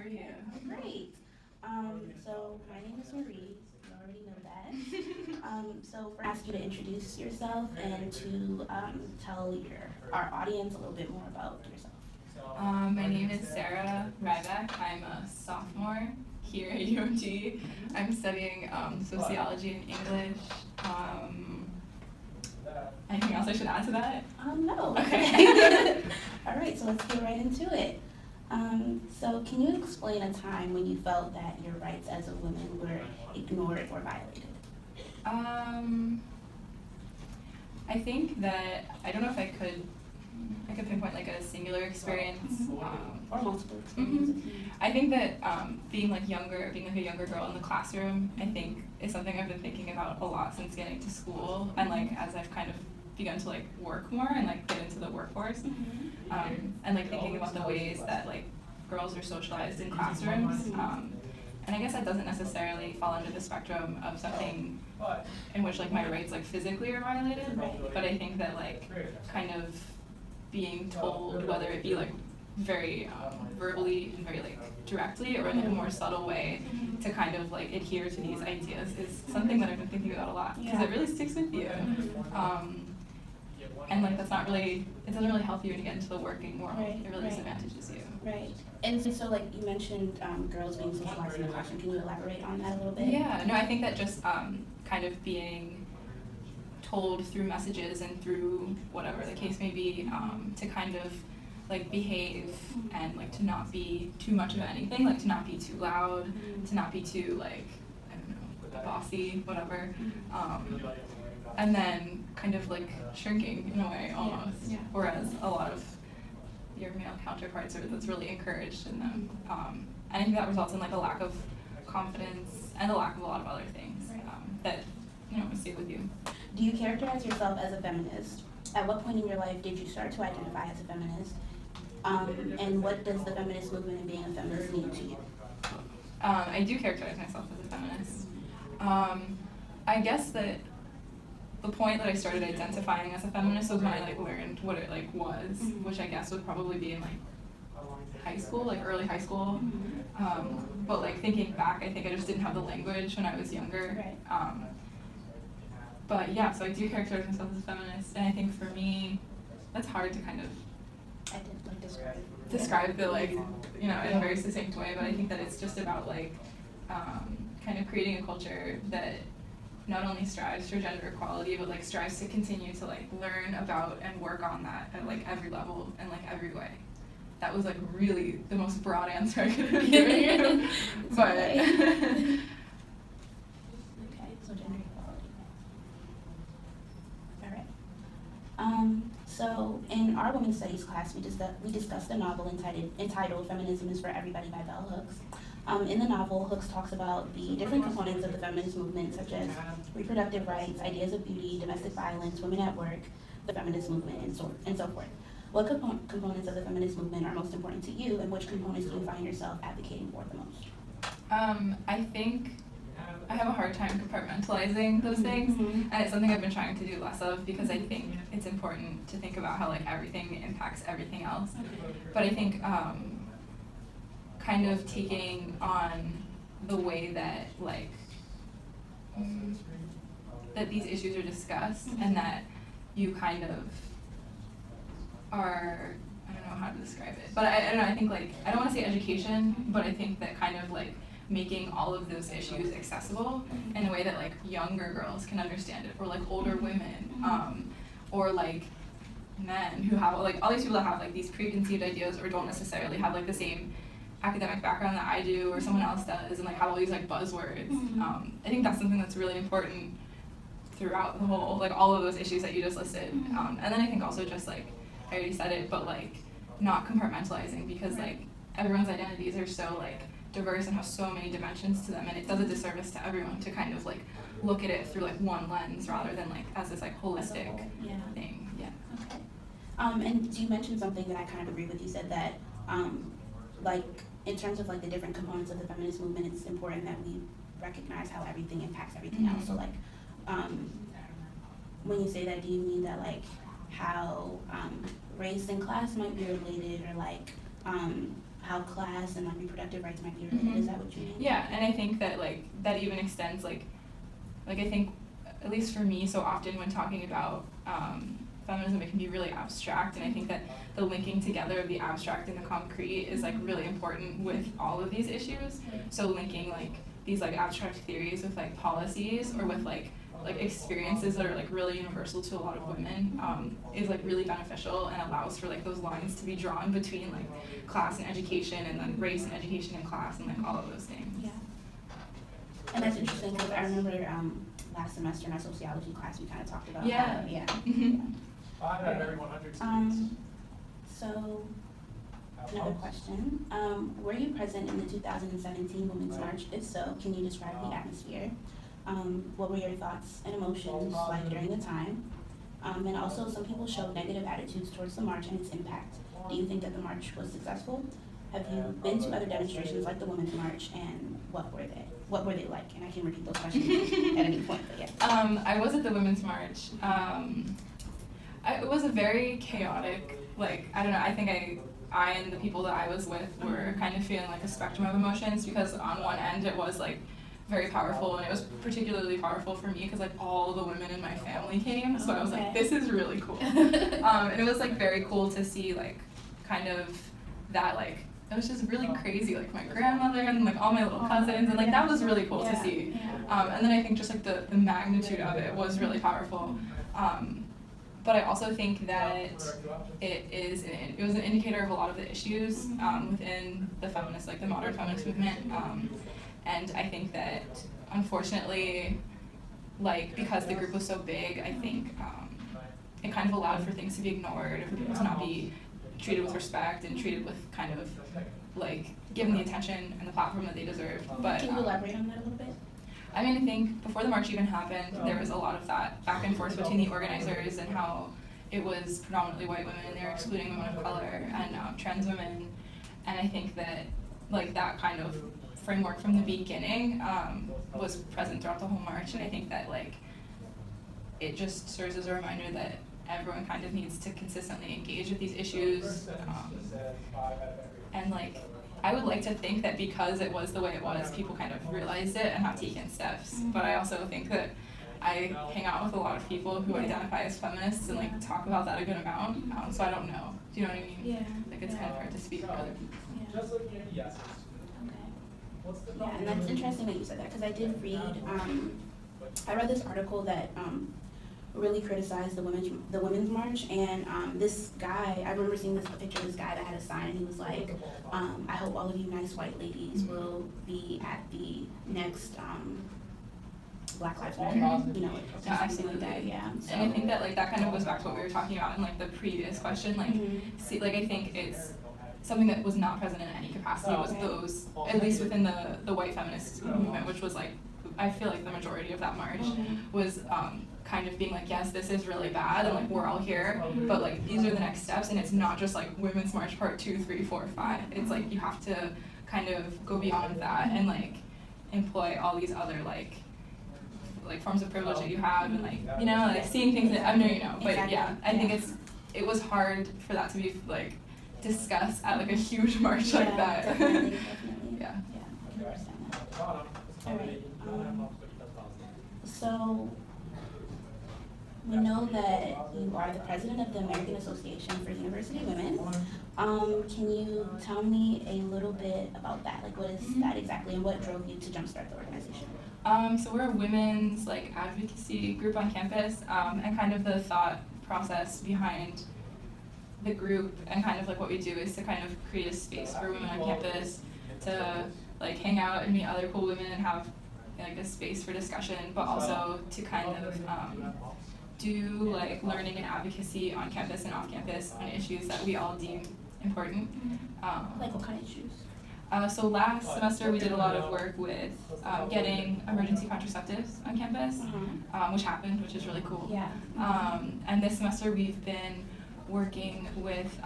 are you? Great. So my name is Marie. You already know that. So for ask you to introduce yourself and to tell our audience a little bit more about yourself. My name is Sarah Ryback. I'm a sophomore here at UMG. I'm studying sociology and English. Anything else I should add to that? No. Okay. All right, so let's get right into it. So can you explain a time when you felt that your rights as a woman were ignored or violated? I think that, I don't know if I could pinpoint like a singular experience. Or multiple experiences. I think that being like a younger girl in the classroom, I think is something I've been thinking about a lot since getting to school, and like as I've kind of begun to like work more and like get into the workforce, and like thinking about the ways that like girls are socialized in classrooms. And I guess that doesn't necessarily fall under the spectrum of something in which like my rights like physically are violated, but I think that like kind of being told, whether it be like very verbally and very like directly or in like a more subtle way, to kind of like adhere to these ideas is something that I've been thinking about a lot because it really sticks with you. And like it doesn't really help you when you get into the working world. It really disadvantages you. Right. And so like you mentioned girls being socialized in the classroom. Can you elaborate on that a little bit? Yeah, no, I think that just kind of being told through messages and through whatever the case may be, to kind of like behave and like to not be too much of anything, like to not be too loud, to not be too like, I don't know, bossy, whatever. And then kind of like shrinking in a way almost, whereas a lot of your male counterparts that's really encouraged in them. And I think that results in like a lack of confidence and a lack of a lot of other things that stay with you. Do you characterize yourself as a feminist? At what point in your life did you start to identify as a feminist? And what does the feminist movement and being a feminist mean to you? I do characterize myself as a feminist. I guess that the point that I started identifying as a feminist was when I like learned what it like was, which I guess would probably be in like high school, like early high school. But like thinking back, I think I just didn't have the language when I was younger. But yeah, so I do characterize myself as a feminist, and I think for me, that's hard to kind of describe the like, in a very succinct way, but I think that it's just about like kind of creating a culture that not only strives for gender equality, but like strives to continue to like learn about and work on that at like every level and like every way. That was like really the most broad answer I could have given you. But okay, so gender equality. All right. So in our women's studies class, we discussed a novel entitled "Feminism is for Everybody" by Bell Hooks. In the novel, Hooks talks about the different components of the feminist movement, such as reproductive rights, ideas of beauty, domestic violence, women at work, the feminist movement, and so forth. What components of the feminist movement are most important to you, and which components do you find yourself advocating for the most? I think I have a hard time compartmentalizing those things, and it's something I've been trying to do less of because I think it's important to think about how like everything impacts everything else. But I think kind of taking on the way that like that these issues are discussed and that you kind of are, I don't know how to describe it, but I don't know, I think like, I don't want to say education, but I think that kind of like making all of those issues accessible in a way that like younger girls can understand it, or like older women, or like men who have like all these people that have like these preconceived ideas or don't necessarily have like the same academic background that I do or someone else does, and like have all these like buzzwords. I think that's something that's really important throughout the whole, like all of those issues that you just listed. And then I think also just like, I already said it, but like not compartmentalizing, because like everyone's identities are so like diverse and have so many dimensions to them, and it does a disservice to everyone to kind of like look at it through like one lens rather than like as this like holistic thing. Okay. And you mentioned something that I kind of agree with. You said that like in terms of like the different components of the feminist movement, it's important that we recognize how everything impacts everything else. So like when you say that, do you mean that like how race and class might be related, or like how class and like reproductive rights might be related. Is that what you mean? Yeah, and I think that like that even extends like I think at least for me, so often when talking about feminism, it can be really abstract, and I think that the linking together of the abstract and the concrete is like really important with all of these issues. So linking like these like abstract theories with like policies or with like experiences that are like really universal to a lot of women is like really beneficial and allows for like those lines to be drawn between like class and education and then race and education and class and like all of those things. Yeah. And that's interesting because I remember last semester in our sociology class we kind of talked about Yeah. how, yeah. Mm-hmm. 5 out of every 100 students. So another question. Were you present in the 2017 Women's March? If so, can you describe the atmosphere? What were your thoughts and emotions like during the time? And also, some people showed negative attitudes towards the march and its impact. Do you think that the march was successful? Have you been to other demonstrations like the Women's March, and what were they? What were they like? And I can repeat those questions at any point, but yeah. I was at the Women's March. It was a very chaotic, like, I don't know, I think I and the people that I was with were kind of feeling like a spectrum of emotions, because on one end it was like very powerful, and it was particularly powerful for me because like all the women in my family came, so I was like, this is really cool. And it was like very cool to see like kind of that, like it was just really crazy, like my grandmother and like all my little cousins, and like that was really cool to see. And then I think just like the magnitude of it was really powerful. But I also think that it was an indicator of a lot of the issues within the feminist, like the modern feminist movement. And I think that, unfortunately, like, because the group was so big, I think it kind of allowed for things to be ignored, for people to not be treated with respect and treated with kind of, like, given the attention and the platform that they deserved. But can you elaborate on that a little bit? I mean, I think before the march even happened, there was a lot of that back and forth between the organizers and how it was predominantly white women, and they were excluding women of color and trans women. And I think that, like, that kind of framework from the beginning was present throughout the whole march, and I think that like it just serves as a reminder that everyone kind of needs to consistently engage with these issues, and like I would like to think that because it was the way it was, people kind of realized it and have taken steps. But I also think that I hang out with a lot of people who identify as feminists and like talk about that a good amount, so I don't know. Do you know what I mean? Yeah. Like it's kind of hard to speak for other people. Yeah. Just looking at yeses. Yeah, and that's interesting that you said that, because I did read, I read this article that really criticized the Women's March, and this guy, I remember seeing a picture of this guy that had a sign, and he was like, I hope all of you nice white ladies will be at the next Black Lives Matter, you know, like something like that, yeah. So. And I think that like that kind of goes back to what we were talking about in like the previous question, like see, like I think it's something that was not present in any capacity was those, at least within the white feminist movement, which was like, I feel like the majority of that march was kind of being like, yes, this is really bad, and like we're all here, but like these are the next steps, and it's not just like Women's March Part 2, 3, 4, 5. It's like you have to kind of go beyond that and like employ all these other like forms of privilege that you have, and like, you know, like seeing things that I know you know, but yeah, I think it was hard for that to be like discussed at like a huge march like that. Definitely. Yeah. I can understand that. All right. So we know that you are the president of the American Association for University Women. Can you tell me a little bit about that? Like, what is that exactly, and what drove you to jumpstart the organization? So we're a women's like advocacy group on campus, and kind of the thought process behind the group and kind of like what we do is to kind of create a space for women on campus to like hang out and meet other cool women and have like a space for discussion, but also to kind of do like learning and advocacy on campus and off campus on issues that we all deem important. Like what kind of issues? So last semester we did a lot of work with getting emergency contraceptives on campus, which happened, which is really cool. Yeah. And this semester we've been working with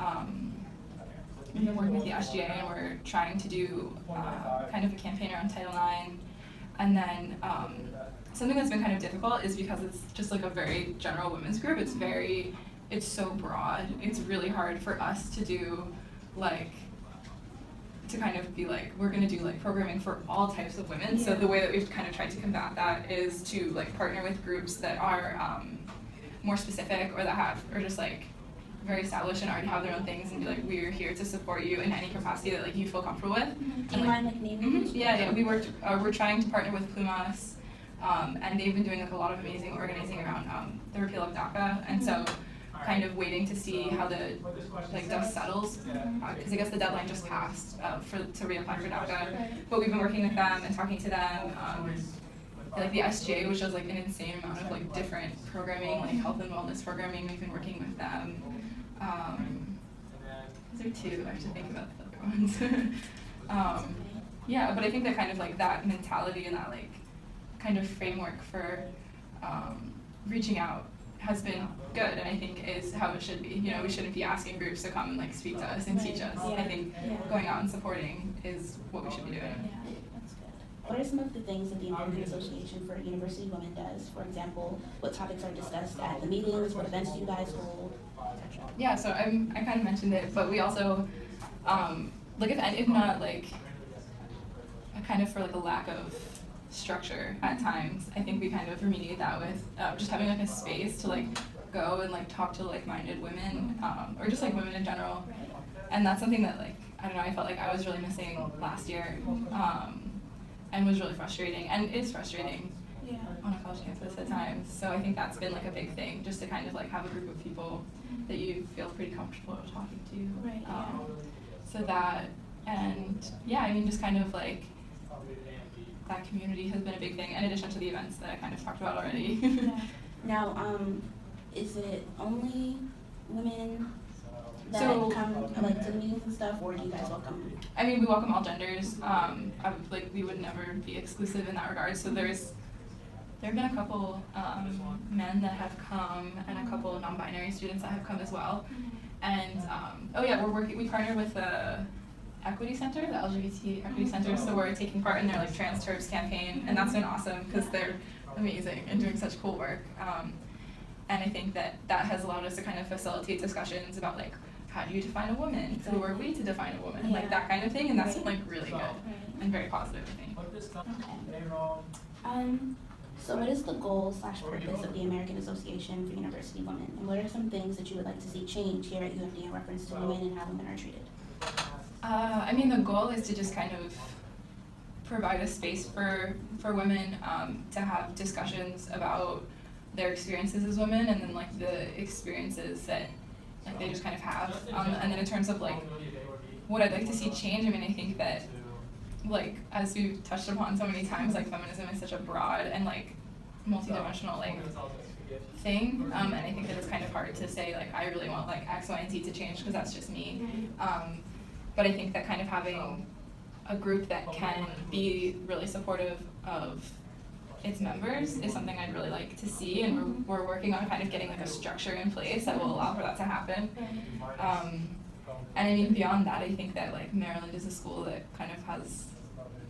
the SGA, and we're trying to do kind of a campaign around Title IX. And then something that's been kind of difficult is because it's just like a very general women's group. It's so broad. It's really hard for us to do like to kind of be like, we're gonna do like programming for all types of women. So Yeah. the way that we've kind of tried to combat that is to like partner with groups that are more specific or that have, or just like very established and already have their own things, and be like, we're here to support you in any capacity that like you feel comfortable with. Do you mind like naming? Yeah, we're trying to partner with Plumas, and they've been doing like a lot of amazing organizing around the repeal of DACA, and so kind of waiting to see how the like dust settles, because I guess the deadline just passed to reapply for DACA, but we've been working with them and talking to them. Like the SGA, which does like an insane amount of like different programming, like health and wellness programming, we've been working with them. Those are two. I have to think about the other ones. Yeah, but I think that kind of like that mentality and that like kind of framework for reaching out has been good, and I think is how it should be. You know, we shouldn't be asking groups to come and like speak to us and teach us. Yeah. I think going out and supporting is what we should be doing. Yeah, that's good. What are some of the things that the American Association for University Women does? For example, what topics are discussed at the meetings, what events do you guys hold, etc.? Yeah, so I kind of mentioned it, but we also, like if not like, kind of for like a lack of structure at times, I think we kind of remediate that with just having like a space to like go and like talk to like-minded women, or just like women in general. And that's something that like, I don't know, I felt like I was really missing last year, and was really frustrating, and is frustrating on a college campus at times. So I think that's been like a big thing, just to kind of like have a group of people that you feel pretty comfortable talking to. Right, So that, and yeah, I mean, just kind of like that community has been a big thing, in addition to the events that I kind of talked about already. Yeah. Now, is it only women that So- come like to the meetings and stuff, or do you guys welcome? I mean, we welcome all genders. Like we would never be exclusive in that regard. So there have been a couple men that have come, and a couple non-binary students that have come as well. And we partner with the Equity Center, the LGBT Equity Center. So we're taking part in their like Trans Terps campaign, and that's been awesome because they're amazing and doing such cool work. And I think that has allowed us to kind of facilitate discussions about like, how do you define a woman? Who are we to define a woman? Like that kind of thing, and that's been like really good and very positive, I think. So what is the goal / purpose of the American Association for University Women? And what are some things that you would like to see change here at UMD in reference to women and how women are treated? I mean, the goal is to just kind of provide a space for women to have discussions about their experiences as women, and then like the experiences that like they just kind of have. And then in terms of like what I'd like to see change, I mean, I think that like as we've touched upon so many times, like feminism is such a broad and like multidimensional like thing, and I think that it's kind of hard to say like I really want like X, Y, and Z to change because that's just me. But I think that kind of having a group that can be really supportive of its members is something I'd really like to see, and we're working on kind of getting like a structure in place that will allow for that to happen. And I mean, beyond that, I think that like Maryland is a school that kind of has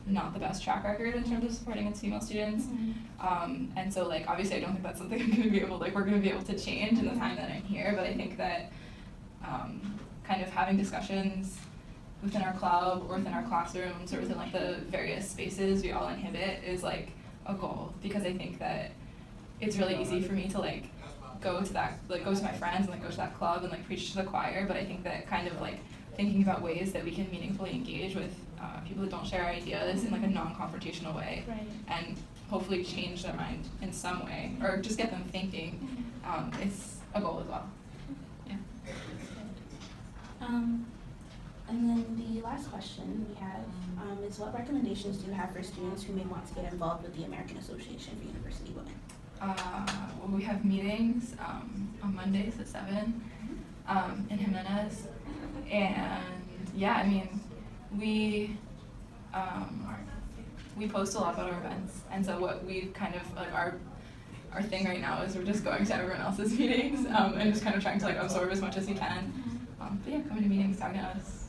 not the best track record in terms of supporting its female students. And so like obviously I don't think that's something I'm gonna be able we're gonna be able to change in the time that I'm here, but I think that kind of having discussions within our club or within our classrooms or within like the various spaces we all inhabit is like a goal, because I think that it's really easy for me to like go to my friends and like go to that club and like preach to the choir, but I think that kind of like thinking about ways that we can meaningfully engage with people that don't share ideas in like a non-confrontational way, and hopefully change their mind in some way or just get them thinking, is a goal as well. Yeah. And then the last question we have is, what recommendations do you have for students who may want to get involved with the American Association for University Women? Well, we have meetings on Mondays at 7 in Jimenez, and yeah, I mean, we post a lot about our events, and so what we kind of like our thing right now is we're just going to everyone else's meetings and just kind of trying to like absorb as much as we can. But yeah, coming to meetings, talking to us.